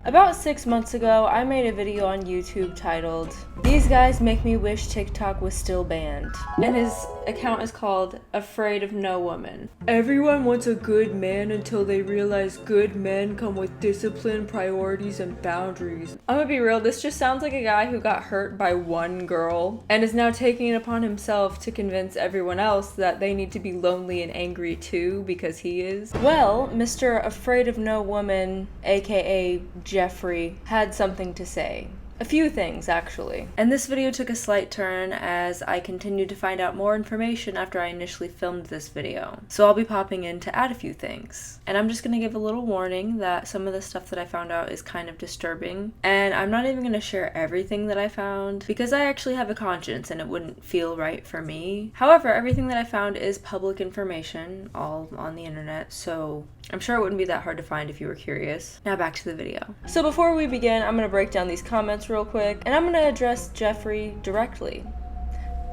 About 6 months ago, I made a video on YouTube titled, "These Guys Make Me Wish TikTok Was Still Banned." And his account is called Afraid of No Woman. Everyone wants a good man until they realize good men come with discipline, priorities, and boundaries. I'm gonna be real, this just sounds like a guy who got hurt by one girl and is now taking it upon himself to convince everyone else that they need to be lonely and angry too because he is. Well, Mr. Afraid of No Woman, aka Jeffrey, had something to say. A few things, actually. And this video took a slight turn as I continued to find out more information after I initially filmed this video. So I'll be popping in to add a few things. And I'm just gonna give a little warning that some of the stuff that I found out is kind of disturbing. And I'm not even gonna share everything that I found because I actually have a conscience and it wouldn't feel right for me. However, everything that I found is public information, all on the internet, so I'm sure it wouldn't be that hard to find if you were curious. Now back to the video. So before we begin, I'm gonna break down these comments real quick, and I'm gonna address Jeffrey directly.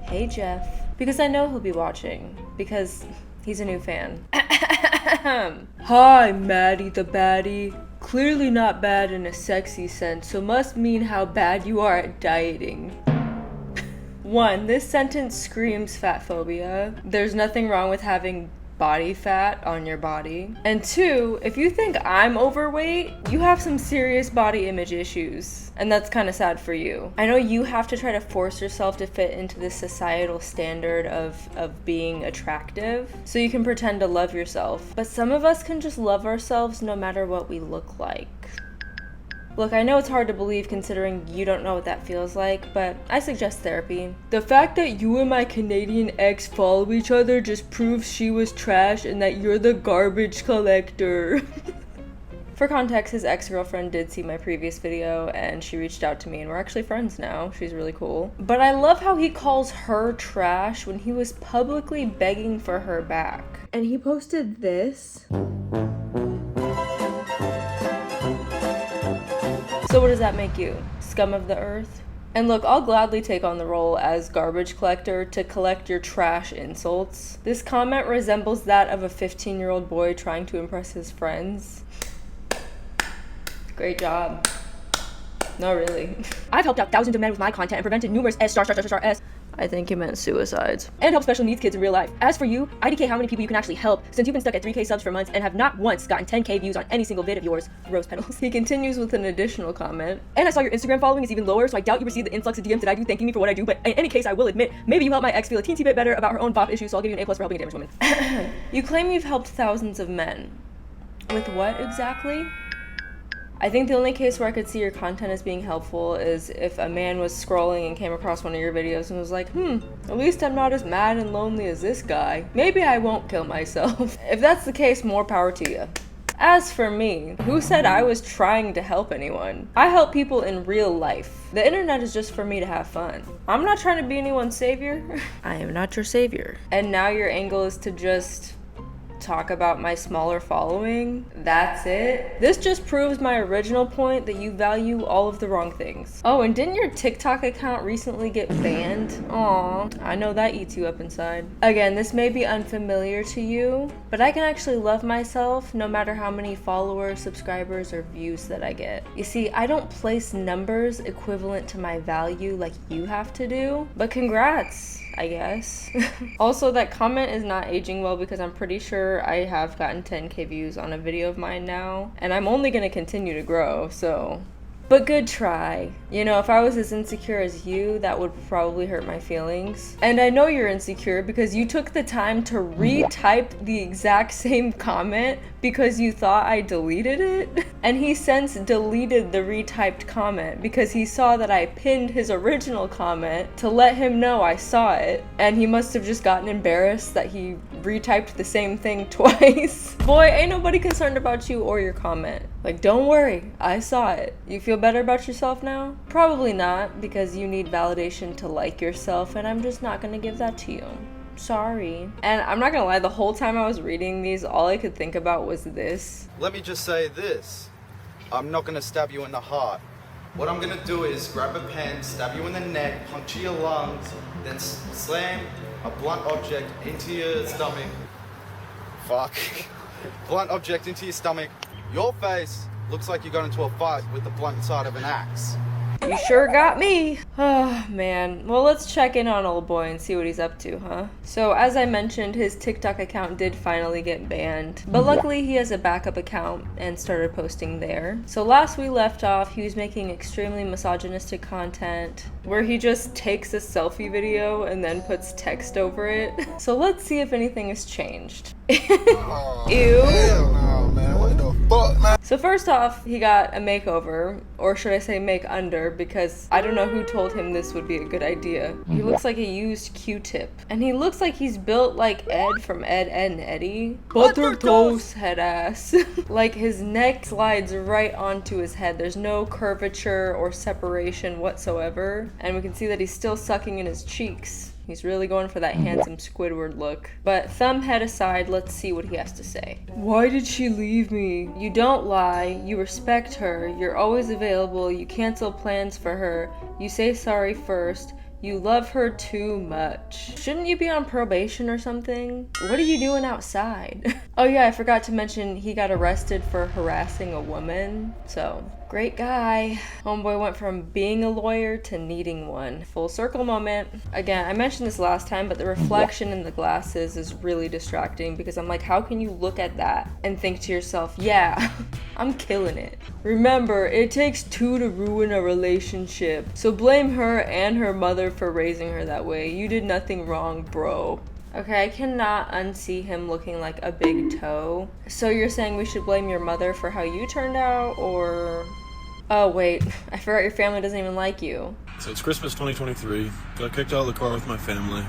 Hey Jeff, because I know he'll be watching, because he's a new fan. Hi, Maddie the baddie. Clearly not bad in a sexy sense, so must mean how bad you are at dieting. 1. This sentence screams fat phobia. There's nothing wrong with having body fat on your body. And 2, if you think I'm overweight, you have some serious body image issues. And that's kind of sad for you. I know you have to try to force yourself to fit into this societal standard of being attractive so you can pretend to love yourself. But some of us can just love ourselves no matter what we look like. Look, I know it's hard to believe considering you don't know what that feels like, but I suggest therapy. The fact that you and my Canadian ex follow each other just proves she was trash and that you're the garbage collector. For context, his ex-girlfriend did see my previous video and she reached out to me and we're actually friends now. She's really cool. But I love how he calls her trash when he was publicly begging for her back. And he posted this. So what does that make you? Scum of the earth? And look, I'll gladly take on the role as garbage collector to collect your trash insults. This comment resembles that of a 15-year-old boy trying to impress his friends. Great job. No, really. I've helped out thousands of men with my content and prevented numerous S***. I think he meant suicides. And help special needs kids in real life. As for you, IDK how many people you can actually help since you've been stuck at 3K subs for months and have not once gotten 10K views on any single vid of yours. Rose petals. He continues with an additional comment. And I saw your Instagram following is even lower, so I doubt you received the influx of DMs that I do thanking me for what I do, but in any case, I will admit, maybe you helped my ex feel a teensy bit better about her own bop issues, so I'll give you an A+ for helping a damaged woman. You claim you've helped thousands of men. With what exactly? I think the only case where I could see your content as being helpful is if a man was scrolling and came across one of your videos and was like, at least I'm not as mad and lonely as this guy. Maybe I won't kill myself. If that's the case, more power to you. As for me, who said I was trying to help anyone? I help people in real life. The internet is just for me to have fun. I'm not trying to be anyone's savior. I am not your savior. And now your angle is to just talk about my smaller following. That's it. This just proves my original point that you value all of the wrong things. Oh, and didn't your TikTok account recently get banned? Aw, I know that eats you up inside. Again, this may be unfamiliar to you, but I can actually love myself no matter how many followers, subscribers, or views that I get. You see, I don't place numbers equivalent to my value like you have to do, but congrats, I guess. Also, that comment is not aging well because I'm pretty sure I have gotten 10K views on a video of mine now, and I'm only gonna continue to grow, so. But good try. You know, if I was as insecure as you, that would probably hurt my feelings. And I know you're insecure because you took the time to retype the exact same comment because you thought I deleted it. And he since deleted the retyped comment because he saw that I pinned his original comment to let him know I saw it. And he must have just gotten embarrassed that he retyped the same thing twice. Boy, ain't nobody concerned about you or your comment. Like, don't worry, I saw it. You feel better about yourself now? Probably not, because you need validation to like yourself, and I'm just not gonna give that to you. Sorry. And I'm not gonna lie, the whole time I was reading these, all I could think about was this. Let me just say this. I'm not gonna stab you in the heart. What I'm gonna do is grab a pen, stab you in the neck, puncture your lungs, then slam a blunt object into your stomach. Fuck. Blunt object into your stomach, your face, Looks like you got into a fight with the blunt side of an axe. You sure got me. Oh, man. Well, let's check in on old boy and see what he's up to, huh? So, as I mentioned, his TikTok account did finally get banned. But luckily, he has a backup account and started posting there. So, last we left off, he was making extremely misogynistic content where he just takes a selfie video and then puts text over it. So, let's see if anything has changed. Oh, Ew. hell no, man. What the fuck, man? So first off, he got a makeover, or should I say make under, because I don't know who told him this would be a good idea. He looks like a used Q-tip. And he looks like he's built like Ed from Ed, Ed and Eddie. Butter toast head ass. Like his neck slides right onto his head. There's no curvature or separation whatsoever. And we can see that he's still sucking in his cheeks. He's really going for that handsome Squidward look. But thumb head aside, let's see what he has to say. Why did she leave me? You don't lie. You respect her. You're always available. You cancel plans for her. You say sorry first. You love her too much. Shouldn't you be on probation or something? What are you doing outside? Oh yeah, I forgot to mention he got arrested for harassing a woman. So, great guy. Homeboy went from being a lawyer to needing one. Full circle moment. Again, I mentioned this last time, but the reflection in the glasses is really distracting because I'm like, how can you look at that and think to yourself, yeah, I'm killing it. Remember, it takes two to ruin a relationship. So blame her and her mother for raising her that way. You did nothing wrong, bro. Okay, I cannot unsee him looking like a big toe. So you're saying we should blame your mother for how you turned out, or... Oh wait, I forgot your family doesn't even like you. So it's Christmas 2023. Got kicked out of the car with my family.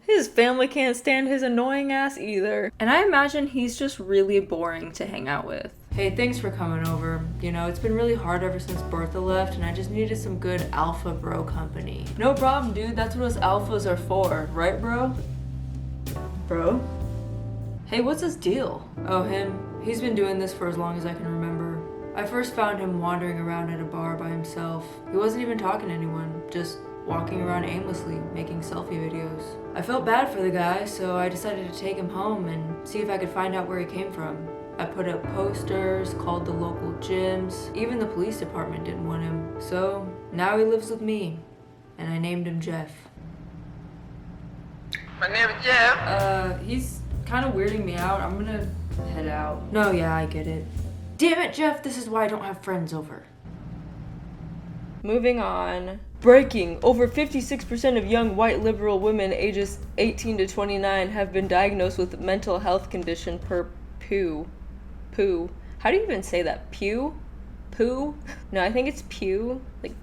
His family can't stand his annoying ass either. And I imagine he's just really boring to hang out with. Hey, thanks for coming over. You know, it's been really hard ever since Bertha left, and I just needed some good alpha bro company. No problem, dude. That's what us alphas are for. Right, bro? Bro? Hey, what's his deal? Oh, him. He's been doing this for as long as I can remember. I first found him wandering around at a bar by himself. He wasn't even talking to anyone, just walking around aimlessly, making selfie videos. I felt bad for the guy, so I decided to take him home and see if I could find out where he came from. I put up posters, called the local gyms. Even the police department didn't want him. So now he lives with me, and I named him Jeff. My name is Jeff. He's kind of weirding me out. I'm gonna head out. No, yeah, I get it. Damn it, Jeff, this is why I don't have friends over. Moving on. Breaking. Over 56% of young white liberal women ages 18 to 29 have been diagnosed with mental health condition per Pew. Pew. How do you even say that? Pew? Poo? No, I think it's Pew. Like,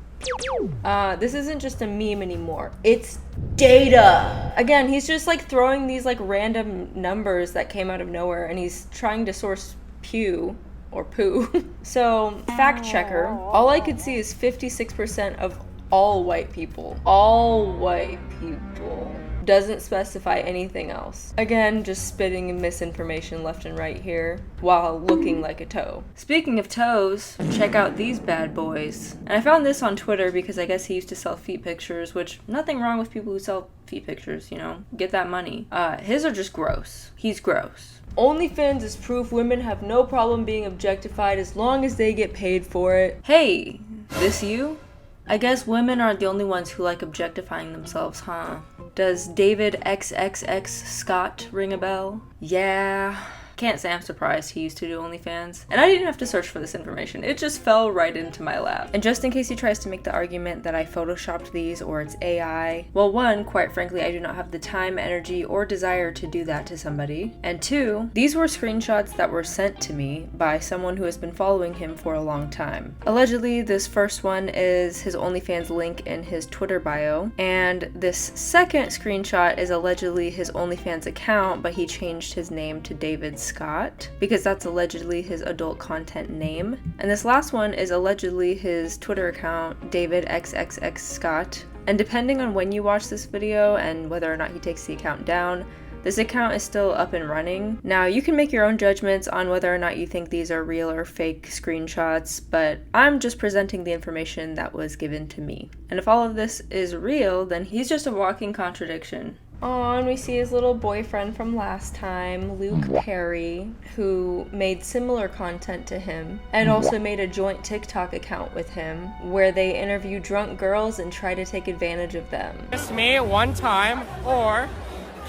this isn't just a meme anymore. It's data. Again, he's just like throwing these like random numbers that came out of nowhere, and he's trying to source Pew or poo. So, fact checker. All I could see is 56% of all white people. All white people. Doesn't specify anything else. Again, just spitting misinformation left and right here while looking like a toe. Speaking of toes, check out these bad boys. And I found this on Twitter because I guess he used to sell feet pictures, which nothing wrong with people who sell feet pictures, you know, get that money. His are just gross. He's gross. OnlyFans is proof women have no problem being objectified as long as they get paid for it. Hey, this you? I guess women aren't the only ones who like objectifying themselves, huh? Does David XXX Scott ring a bell? Yeah. Can't say I'm surprised he used to do OnlyFans. And I didn't have to search for this information. It just fell right into my lap. And just in case he tries to make the argument that I photoshopped these or it's AI, well, one, quite frankly, I do not have the time, energy, or desire to do that to somebody. And two, these were screenshots that were sent to me by someone who has been following him for a long time. Allegedly, this first one is his OnlyFans link in his Twitter bio, and this second screenshot is allegedly his OnlyFans account, but he changed his name to David Scott, because that's allegedly his adult content name. And this last one is allegedly his Twitter account, David XXX Scott. And depending on when you watch this video and whether or not he takes the account down, this account is still up and running. Now, you can make your own judgments on whether or not you think these are real or fake screenshots, but I'm just presenting the information that was given to me. And if all of this is real, then he's just a walking contradiction. Oh, and we see his little boyfriend from last time, Luke Perry, who made similar content to him and also made a joint TikTok account with him where they interview drunk girls and try to take advantage of them. Kiss me one time, or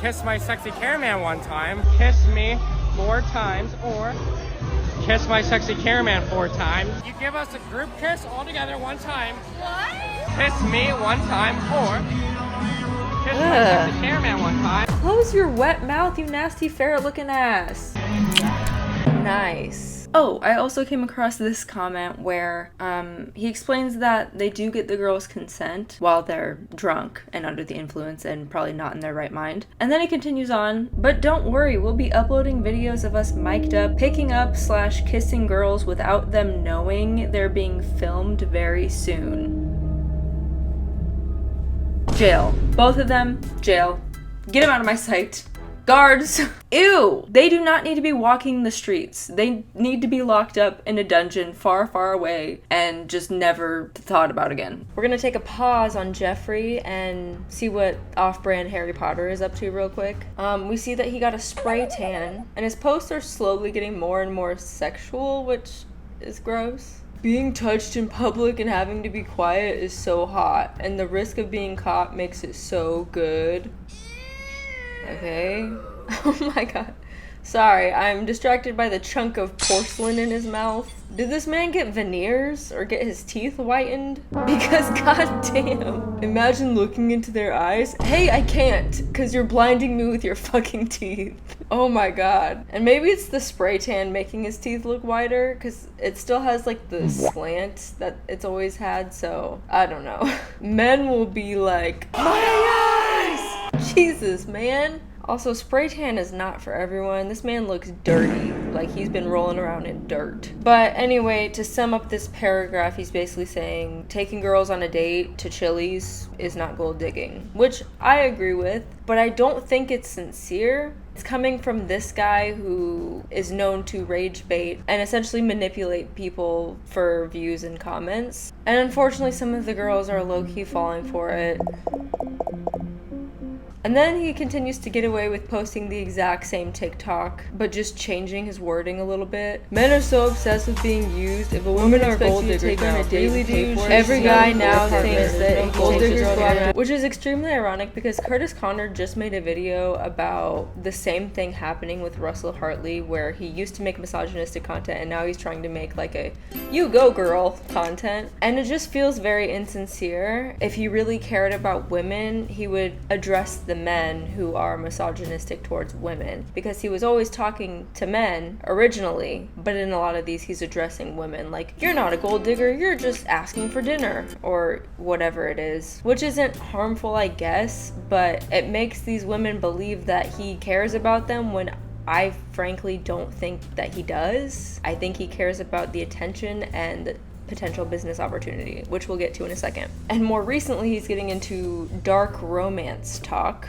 kiss my sexy cameraman one time. Kiss me 4 times, or kiss my sexy cameraman 4 times. You give us a group kiss all together one time. What? Kiss me one time, or kiss my sexy cameraman one time. Close your wet mouth, you nasty ferret-looking ass. Nice. Oh, I also came across this comment where he explains that they do get the girls' consent while they're drunk and under the influence and probably not in their right mind. And then he continues on, but don't worry, we'll be uploading videos of us mic'd up, picking up / kissing girls without them knowing they're being filmed very soon. Jail. Both of them, jail. Get them out of my sight. Guards! Ew! They do not need to be walking the streets. They need to be locked up in a dungeon far, far away and just never thought about again. We're gonna take a pause on Jeffrey and see what off-brand Harry Potter is up to real quick. We see that he got a spray tan, and his posts are slowly getting more and more sexual, which is gross. Being touched in public and having to be quiet is so hot, and the risk of being caught makes it so good. Okay. Oh my god. Sorry, I'm distracted by the chunk of porcelain in his mouth. Did this man get veneers or get his teeth whitened? Because goddamn. Imagine looking into their eyes. Hey, I can't, because you're blinding me with your fucking teeth. Oh my god. And maybe it's the spray tan making his teeth look whiter, because it still has like the slant that it's always had, so I don't know. Men will be like, my eyes! Jesus, man. Also, spray tan is not for everyone. This man looks dirty, like he's been rolling around in dirt. But anyway, to sum up this paragraph, he's basically saying taking girls on a date to Chili's is not gold digging, which I agree with, but I don't think it's sincere. It's coming from this guy who is known to rage bait and essentially manipulate people for views and comments. And unfortunately, some of the girls are low-key falling for it. And then he continues to get away with posting the exact same TikTok, but just changing his wording a little bit. Men are so obsessed with being used. If a woman are gold diggers now, daily dude, every guy now thinks that gold diggers go after. Which is extremely ironic because Curtis Connor just made a video about the same thing happening with Russell Hartley, where he used to make misogynistic content and now he's trying to make like a you go girl content. And it just feels very insincere. If he really cared about women, he would address the men who are misogynistic towards women, because he was always talking to men originally, but in a lot of these he's addressing women, like, you're not a gold digger, you're just asking for dinner, or whatever it is, which isn't harmful, I guess, but it makes these women believe that he cares about them when I frankly don't think that he does. I think he cares about the attention and potential business opportunity, which we'll get to in a second. And more recently, he's getting into dark romance talk.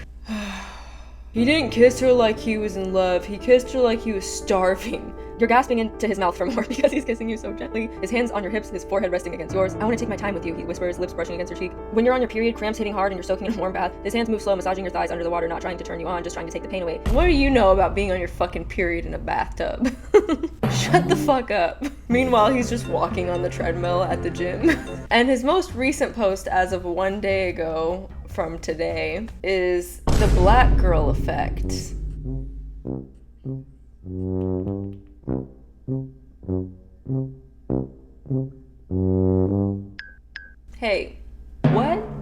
He didn't kiss her like he was in love. He kissed her like he was starving. You're gasping into his mouth for more because he's kissing you so gently. His hands on your hips, his forehead resting against yours. I want to take my time with you, he whispers, lips brushing against her cheek. When you're on your period, cramps hitting hard and you're soaking in a warm bath, his hands move slow, massaging your thighs under the water, not trying to turn you on, just trying to take the pain away. What do you know about being on your fucking period in a bathtub? Shut the fuck up. Meanwhile, he's just walking on the treadmill at the gym. And his most recent post as of 1 day ago from today is the black girl effect. Hey,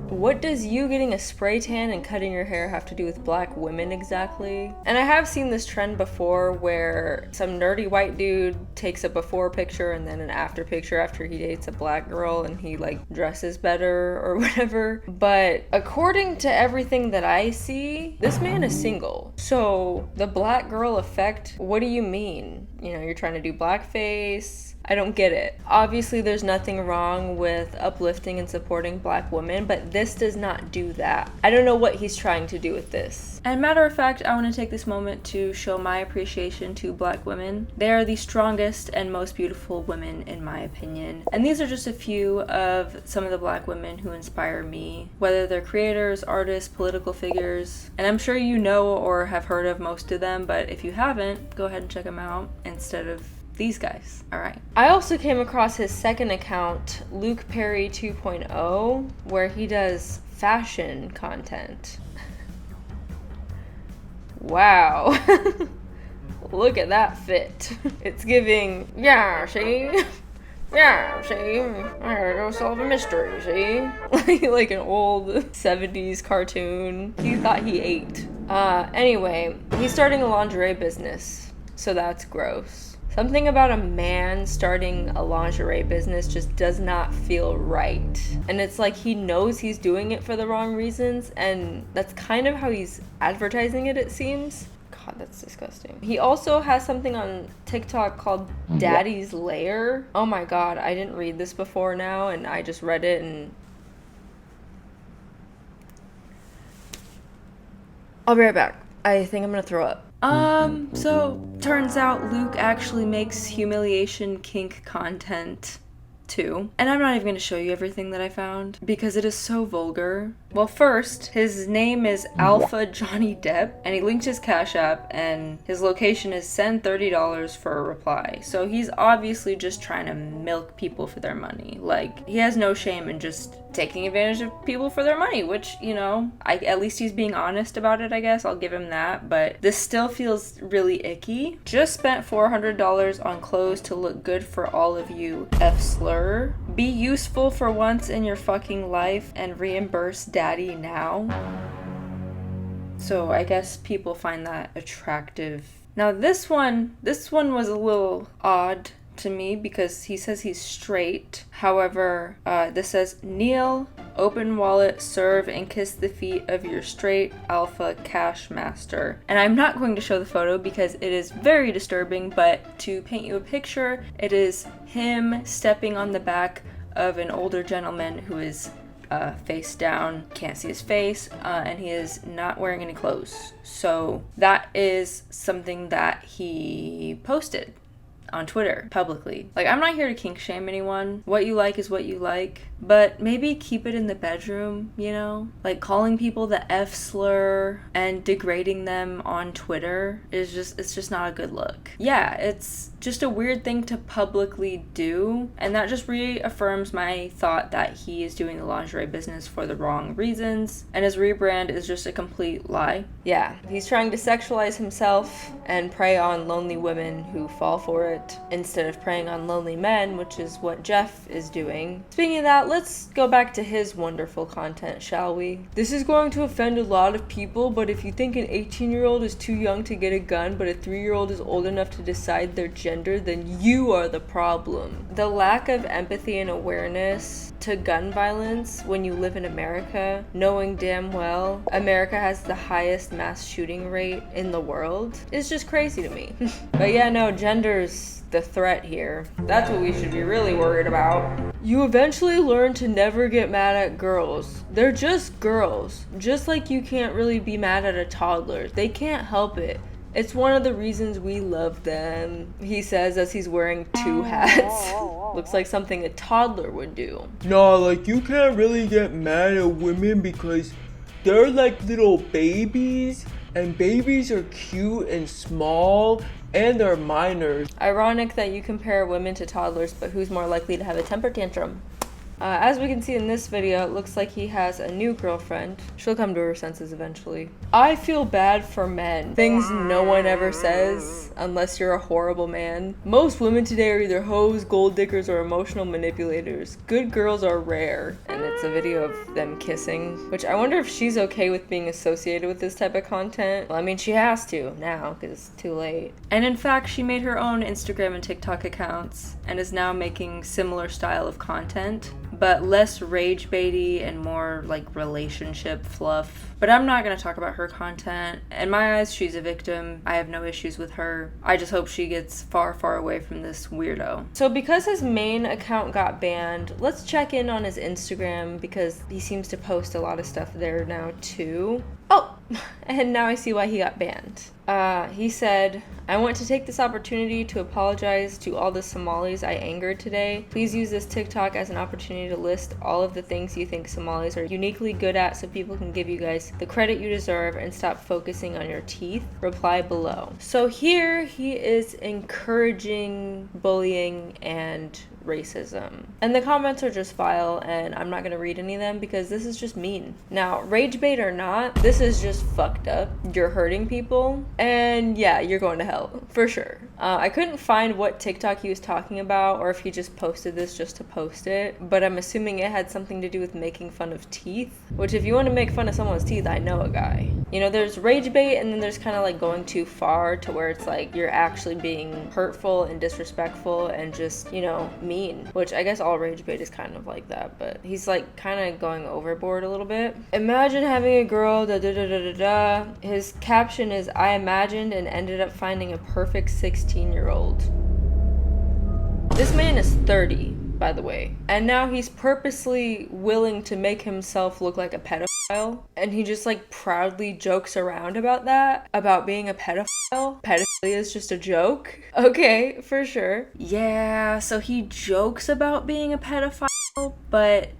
what does you getting a spray tan and cutting your hair have to do with black women exactly? And I have seen this trend before where some nerdy white dude takes a before picture and then an after picture after he dates a black girl and he like dresses better or whatever. But according to everything that I see, this man is single. So the black girl effect, what do you mean? You know, you're trying to do blackface. I don't get it. Obviously, there's nothing wrong with uplifting and supporting Black women, but this does not do that. I don't know what he's trying to do with this. And matter of fact, I want to take this moment to show my appreciation to Black women. They are the strongest and most beautiful women in my opinion. And these are just a few of some of the Black women who inspire me, whether they're creators, artists, political figures. And I'm sure you know or have heard of most of them, but if you haven't, go ahead and check them out instead of these guys. All right. I also came across his second account, Luke Perry 2.0, where he does fashion content. Wow. Look at that fit. It's giving, yeah, see? Yeah, see? I gotta go solve a mystery, see? Like an old 70s cartoon. He thought he ate. Anyway, he's starting a lingerie business, so that's gross. Something about a man starting a lingerie business just does not feel right. And it's like he knows he's doing it for the wrong reasons, and that's kind of how he's advertising it, it seems. God, that's disgusting. He also has something on TikTok called Daddy's Lair. Oh my God, I didn't read this before now, and I just read it and... I'll be right back. I think I'm gonna throw up. So turns out Luke actually makes humiliation kink content too. And I'm not even going to show you everything that I found because it is so vulgar. Well, first, his name is Alpha Johnny Depp, and he linked his Cash App, and his location is send $30 for a reply. So he's obviously just trying to milk people for their money. Like, he has no shame in just taking advantage of people for their money, which, you know, at least he's being honest about it, I guess. I'll give him that, but this still feels really icky. Just spent $400 on clothes to look good for all of you, F-slur. Be useful for once in your fucking life and reimburse daddy now. So I guess people find that attractive. Now this one was a little odd to me because he says he's straight. However, this says, kneel, open wallet, serve, and kiss the feet of your straight alpha cash master. And I'm not going to show the photo because it is very disturbing, but to paint you a picture, it is him stepping on the back of an older gentleman who is face down, can't see his face, and he is not wearing any clothes. So that is something that he posted on Twitter publicly. Like, I'm not here to kink shame anyone. What you like is what you like, but maybe keep it in the bedroom, you know? Like, calling people the F slur and degrading them on Twitter is it's just not a good look. Yeah, it's just a weird thing to publicly do, and that just reaffirms my thought that he is doing the lingerie business for the wrong reasons, and his rebrand is just a complete lie. Yeah, he's trying to sexualize himself and prey on lonely women who fall for it, instead of preying on lonely men, which is what Jeff is doing. Speaking of that, let's go back to his wonderful content, shall we? This is going to offend a lot of people, but if you think an 18-year-old is too young to get a gun, but a 3-year-old is old enough to decide their gender, then you are the problem. The lack of empathy and awareness to gun violence when you live in America, knowing damn well America has the highest mass shooting rate in the world, is just crazy to me. But yeah, no, gender's the threat here. That's what we should be really worried about. You eventually learn to never get mad at girls. They're just girls. Just like you can't really be mad at a toddler. They can't help it. It's one of the reasons we love them, he says as he's wearing 2 hats. Looks like something a toddler would do. No, like, you can't really get mad at women because they're like little babies, and babies are cute and small, and they're minors. Ironic that you compare women to toddlers, but who's more likely to have a temper tantrum? As we can see in this video, it looks like he has a new girlfriend. She'll come to her senses eventually. I feel bad for men. Things no one ever says, unless you're a horrible man. Most women today are either hoes, gold diggers, or emotional manipulators. Good girls are rare. And it's a video of them kissing, which I wonder if she's okay with being associated with this type of content. Well, I mean, she has to now, because it's too late. And in fact, she made her own Instagram and TikTok accounts, and is now making similar style of content, but less rage baity and more like relationship fluff. But I'm not going to talk about her content. In my eyes, she's a victim. I have no issues with her. I just hope she gets far, far away from this weirdo. So because his main account got banned, let's check in on his Instagram because he seems to post a lot of stuff there now too. Oh, and now I see why he got banned. He said, I want to take this opportunity to apologize to all the Somalis I angered today. Please use this TikTok as an opportunity to list all of the things you think Somalis are uniquely good at so people can give you guys the credit you deserve and stop focusing on your teeth. Reply below. So here he is encouraging bullying and racism. And the comments are just vile, and I'm not going to read any of them because this is just mean. Now, rage bait or not, this is just fucked up. You're hurting people, and yeah, you're going to hell, for sure. I couldn't find what TikTok he was talking about or if he just posted this just to post it, but I'm assuming it had something to do with making fun of teeth, which if you want to make fun of someone's teeth, I know a guy. You know, there's rage bait and then there's kind of like going too far to where it's like you're actually being hurtful and disrespectful and just, you know, mean, which I guess all rage bait is kind of like that, but he's like kind of going overboard a little bit. Imagine having a girl, da da da da da da. His caption is, I imagined and ended up finding a perfect 16-year-old. This man is 30, by the way, and now he's purposely willing to make himself look like a pedophile, and he just like proudly jokes around about that, about being a pedophile. Pedophilia is just a joke. Okay, for sure. Yeah, so he jokes about being a pedophile, but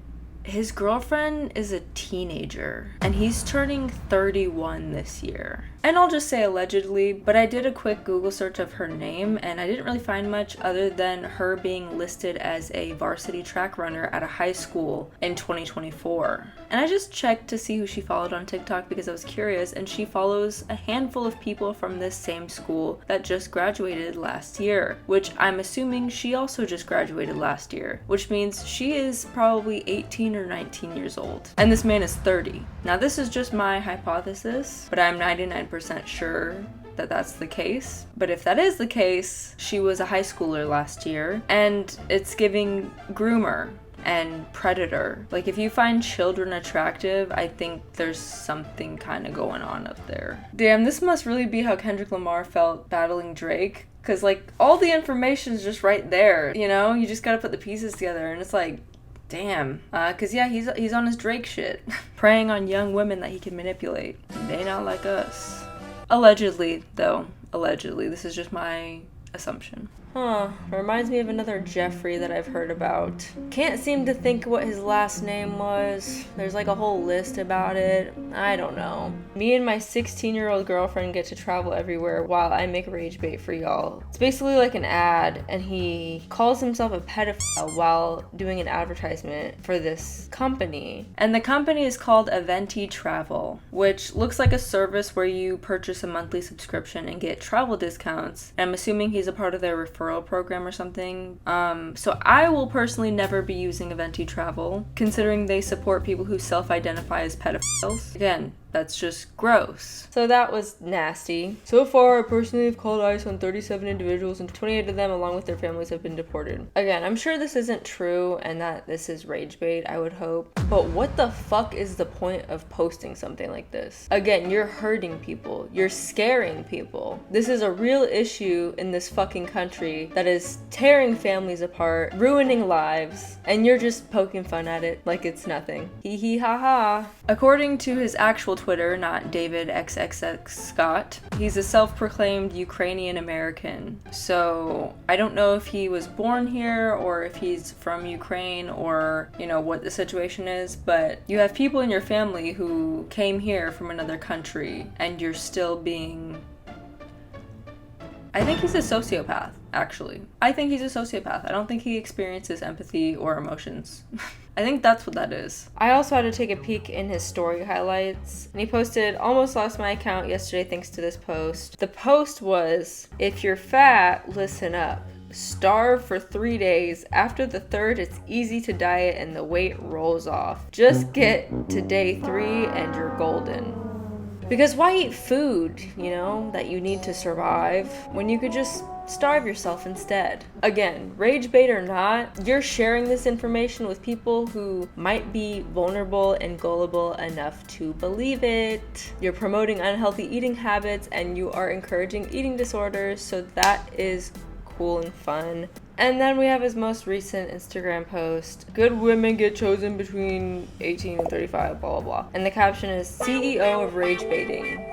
his girlfriend is a teenager, and he's turning 31 this year. And I'll just say allegedly, but I did a quick Google search of her name, and I didn't really find much other than her being listed as a varsity track runner at a high school in 2024. And I just checked to see who she followed on TikTok because I was curious, and she follows a handful of people from this same school that just graduated last year, which I'm assuming she also just graduated last year, which means she is probably 18 or 19 years old. And this man is 30. Now this is just my hypothesis, but I'm 99% sure that that's the case. But if that is the case, she was a high schooler last year, and it's giving groomer and predator. Like, if you find children attractive, I think there's something kind of going on up there. Damn, this must really be how Kendrick Lamar felt battling Drake, because like all the information's just right there, you know? You just gotta put the pieces together, and it's like, damn. Cause yeah, he's on his Drake shit. Preying on young women that he can manipulate. They not like us. Allegedly, though. Allegedly. This is just my assumption. Huh. Reminds me of another Jeffrey that I've heard about. Can't seem to think what his last name was. There's like a whole list about it. I don't know. Me and my 16-year-old girlfriend get to travel everywhere while I make rage bait for y'all. It's basically like an ad, and he calls himself a pedophile while doing an advertisement for this company. And the company is called Aventi Travel, which looks like a service where you purchase a monthly subscription and get travel discounts. And I'm assuming he's a part of their referral program or something. So I will personally never be using Aventi Travel, considering they support people who self-identify as pedophiles. Again, that's just gross. So that was nasty. So far, I personally have called ICE on 37 individuals, and 28 of them, along with their families, have been deported. Again, I'm sure this isn't true and that this is rage bait, I would hope. But what the fuck is the point of posting something like this? Again, you're hurting people. You're scaring people. This is a real issue in this fucking country that is tearing families apart, ruining lives, and you're just poking fun at it like it's nothing. Hee hee ha ha. According to his actual Twitter, not David XXX Scott, he's a self-proclaimed Ukrainian American. So I don't know if he was born here or if he's from Ukraine or, you know, what the situation is, but you have people in your family who came here from another country and you're still being... I think he's a sociopath, actually. I think he's a sociopath. I don't think he experiences empathy or emotions. I think that's what that is. I also had to take a peek in his story highlights, and he posted, almost lost my account yesterday thanks to this post. The post was, if you're fat, listen up. Starve for 3 days. After the third, it's easy to diet and the weight rolls off. Just get to day 3 and you're golden. Because why eat food, you know, that you need to survive when you could just starve yourself instead. Again, rage bait or not, you're sharing this information with people who might be vulnerable and gullible enough to believe it. You're promoting unhealthy eating habits and you are encouraging eating disorders, so that is cool and fun. And then we have his most recent Instagram post. Good women get chosen between 18 and 35, blah, blah, blah. And the caption is CEO of rage baiting.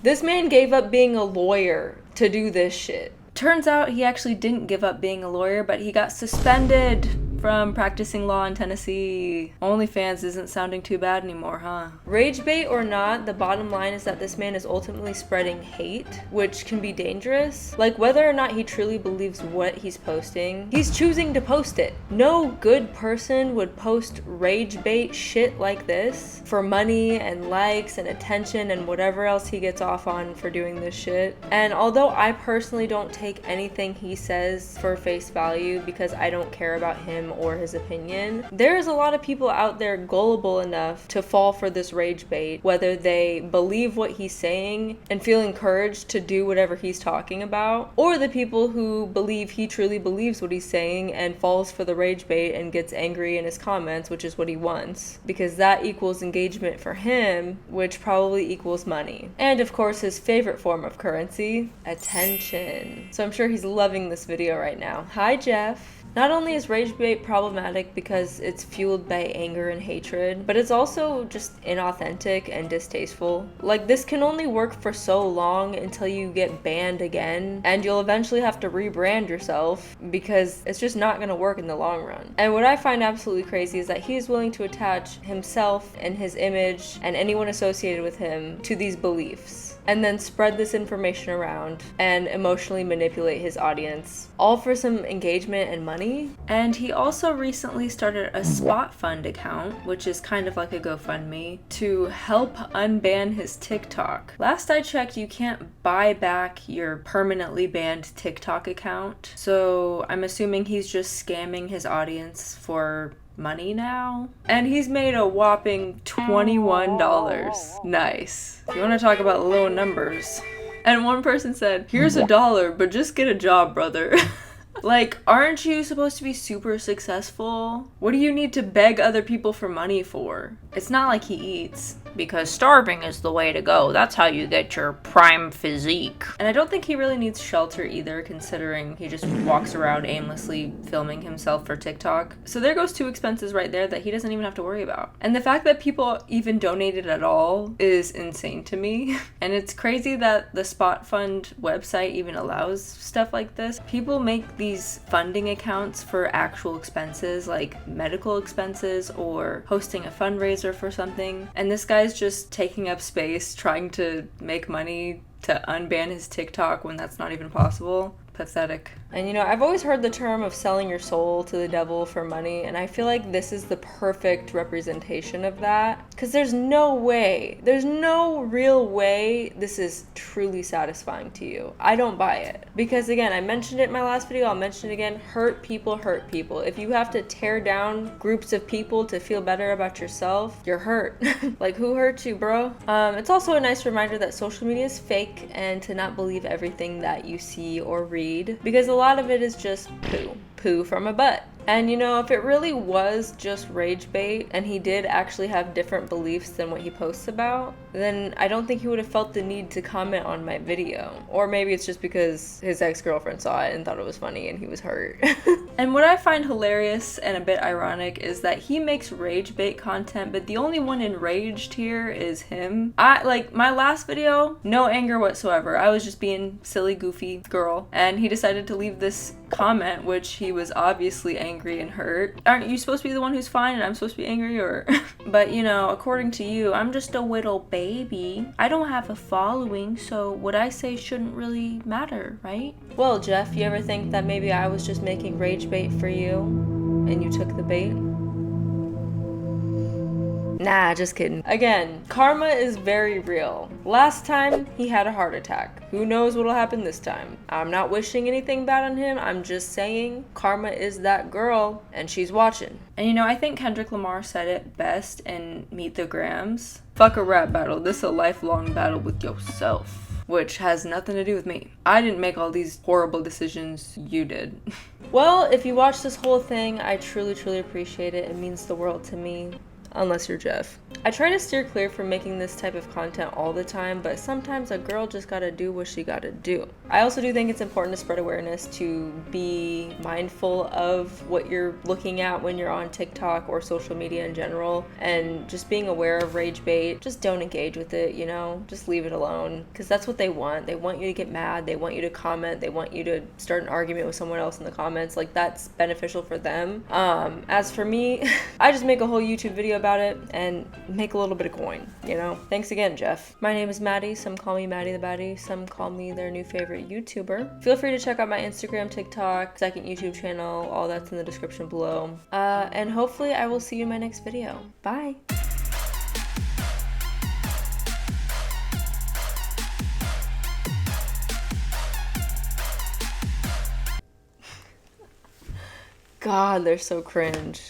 This man gave up being a lawyer to do this shit. Turns out he actually didn't give up being a lawyer, but he got suspended from practicing law in Tennessee. OnlyFans isn't sounding too bad anymore, huh? Rage bait or not, the bottom line is that this man is ultimately spreading hate, which can be dangerous. Like, whether or not he truly believes what he's posting, he's choosing to post it. No good person would post rage bait shit like this for money and likes and attention and whatever else he gets off on for doing this shit. And although I personally don't take anything he says for face value because I don't care about him or his opinion, there's a lot of people out there gullible enough to fall for this rage bait, whether they believe what he's saying and feel encouraged to do whatever he's talking about, or the people who believe he truly believes what he's saying and falls for the rage bait and gets angry in his comments, which is what he wants, because that equals engagement for him, which probably equals money. And of course, his favorite form of currency, attention. So I'm sure he's loving this video right now. Hi, Jeff. Not only is rage bait problematic because it's fueled by anger and hatred, but it's also just inauthentic and distasteful. Like, this can only work for so long until you get banned again, and you'll eventually have to rebrand yourself because it's just not gonna work in the long run. And what I find absolutely crazy is that he's willing to attach himself and his image and anyone associated with him to these beliefs, and then spread this information around and emotionally manipulate his audience, all for some engagement and money. And he also recently started a spot fund account, which is kind of like a GoFundMe, to help unban his TikTok. Last I checked, you can't buy back your permanently banned TikTok account, so I'm assuming he's just scamming his audience for money now. And he's made a whopping $21. Nice. If you want to talk about low numbers. And one person said, "Here's $1, but just get a job, brother." Like, aren't you supposed to be super successful? What do you need to beg other people for money for? It's not like he eats, because starving is the way to go. That's how you get your prime physique. And I don't think he really needs shelter either, considering he just walks around aimlessly filming himself for TikTok. So there goes 2 expenses right there that he doesn't even have to worry about. And the fact that people even donated at all is insane to me. And it's crazy that the Spot Fund website even allows stuff like this. People make these funding accounts for actual expenses, like medical expenses or hosting a fundraiser for something. And this guy's just taking up space, trying to make money to unban his TikTok when that's not even possible. Pathetic. And you know, I've always heard the term of selling your soul to the devil for money, and I feel like this is the perfect representation of that. Because there's no real way this is truly satisfying to you. I don't buy it. Because again, I mentioned it in my last video, I'll mention it again, hurt people hurt people. If you have to tear down groups of people to feel better about yourself, you're hurt. Like, who hurt you, bro? It's also a nice reminder that social media is fake and to not believe everything that you see or read, because a lot of it is just poo from a butt. And you know, if it really was just rage bait and he did actually have different beliefs than what he posts about, then I don't think he would have felt the need to comment on my video. Or maybe it's just because his ex-girlfriend saw it and thought it was funny and he was hurt. And what I find hilarious and a bit ironic is that he makes rage bait content, but the only one enraged here is him. Like, my last video, no anger whatsoever. I was just being silly, goofy girl. And he decided to leave this comment, which he was obviously angry and hurt. Aren't you supposed to be the one who's fine and I'm supposed to be angry, or? But you know, according to you, I'm just a little baby. I don't have a following, so what I say shouldn't really matter, right? Well, Jeff, you ever think that maybe I was just making rage bait for you and you took the bait? Nah, just kidding. Again, karma is very real. Last time, he had a heart attack. Who knows what'll happen this time? I'm not wishing anything bad on him. I'm just saying karma is that girl, and she's watching. And you know, I think Kendrick Lamar said it best in Meet the Grams. Fuck a rap battle. This is a lifelong battle with yourself. which has nothing to do with me. I didn't make all these horrible decisions, you did. Well, if you watch this whole thing, I truly, truly appreciate it. It means the world to me. Unless you're Jeff. I try to steer clear from making this type of content all the time, but sometimes a girl just gotta do what she gotta do. I also do think it's important to spread awareness, to be mindful of what you're looking at when you're on TikTok or social media in general, and just being aware of rage bait. Just don't engage with it, you know? Just leave it alone, because that's what they want. They want you to get mad, they want you to comment, they want you to start an argument with someone else in the comments. Like, that's beneficial for them. As for me, I just make a whole YouTube video about it and make a little bit of coin, you know? Thanks again, Jeff. My name is Maddie. Some call me Maddie the Baddie. Some call me their new favorite YouTuber. Feel free to check out my Instagram, TikTok, second YouTube channel. All that's in the description below. And hopefully I will see you in my next video. Bye. God, they're so cringe.